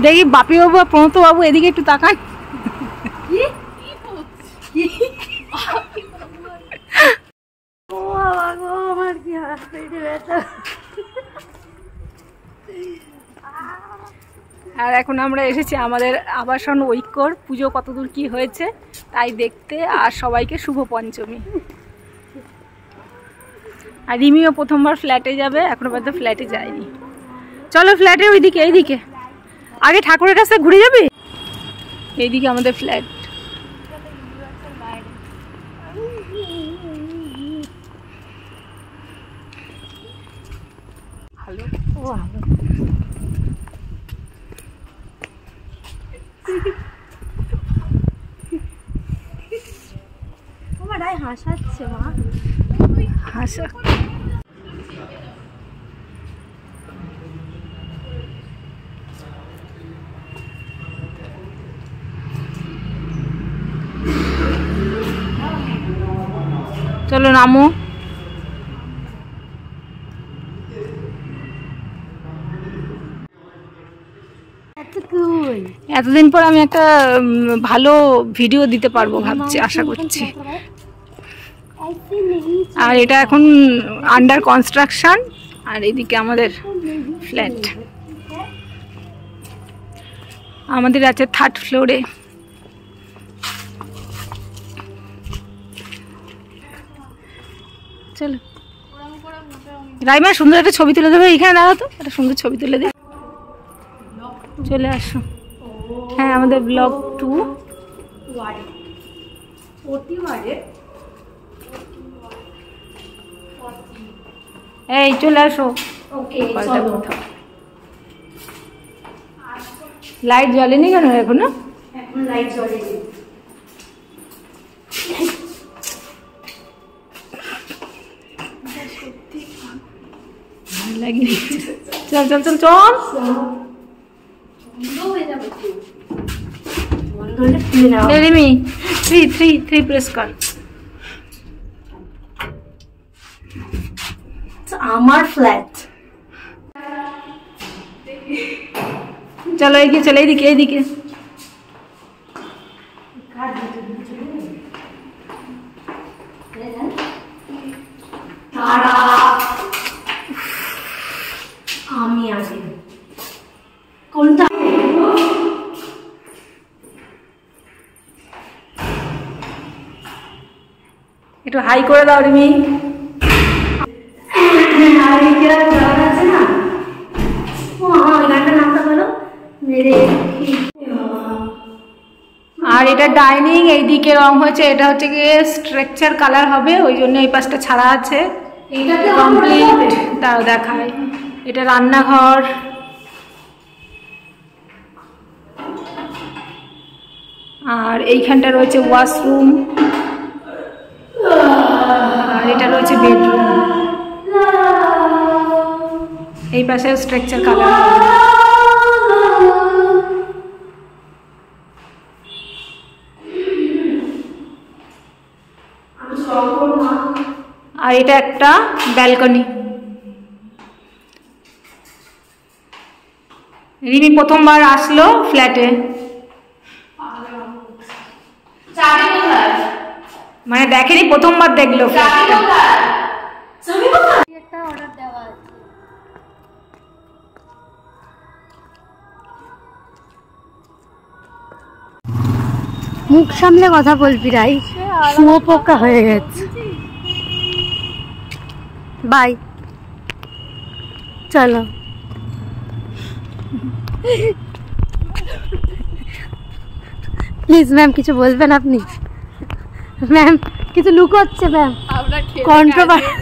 দেখি বাপি বাবু আর প্রণত বাবু এদিকে একটু তাকান। আর এখন আমরা এসেছি আমাদের আবাসন ঐক্যর পুজো কতদূর কি হয়েছে তাই দেখতে, আর সবাইকে শুভ পঞ্চমী। আর রিমিও প্রথমবার ফ্ল্যাটে যাবে, এখনো পর্যন্ত ফ্ল্যাটে যায়নি। চলো ফ্ল্যাটে ওইদিকে, এইদিকে আগে ঠাকুরের কাছে ঘুরে যাবি। এইদিকে আমাদের ফ্ল্যাট। ভালো ও ভালো। হাসাচ্ছে মা, হাসা। চলো নামো। এতদিন পর আমি একটা ভালো ভিডিও দিতে পারবো ভাবছি, আশা করছি। আর এটা এখন আন্ডার কনস্ট্রাকশন। আর এদিকে আমাদের ফ্ল্যাট, আমাদের আছে 3rd ফ্লোরে। চলো রাইমা সুন্দর একটা ছবি তুলে দেবে, এখানে দাঁড়াও তো, একটা সুন্দর ছবি তুলে দে। চলে আসো। হ্যাঁ আমাদের ব্লগ 2 এই চলে আসো। লাইট জ্বলেনি কেন এখনো? এখন লাইট জ্বলেনি। চল চল চল চল। রিমি 3 প্রেস কর। আমার ফ্ল্যাট। চলো এগিয়ে চলো, এইদিকে এইদিকে। আমি আছি কোনটা? একটু হাই করে দাও রিমি। আর এটা ডাইনিং, এইদিকে রং হয়েছে, এটা হচ্ছে গিয়ে স্ট্রাকচার কালার হবে, ওই জন্য এই পাশটা ছাড়া আছে। কমপ্লিট তাও দেখায়। এটা রান্নাঘর, আর এইখানটা রয়েছে ওয়াশরুম, আর এটা রয়েছে বেডরুম। এই পাশে স্ট্রাকচার কালার হবে। আর এটা একটা ব্যালকনি। রিমি প্রথমবার আসলো ফ্ল্যাটে, মানে দেখেনি, প্রথমবার দেখলো ফ্ল্যাটটা। মুখ সামনে কথা বলবি রাই, শুয়োপোকা হয়ে গেছে। বাই, চলো। প্লিজ ম্যাম কিছু বলবেন আপনি? ম্যাম কিছু লুকোচ্ছে ম্যাম, কন্ট্রোভার্সি।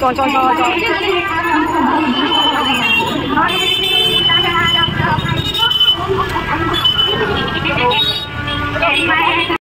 চল চল চল চল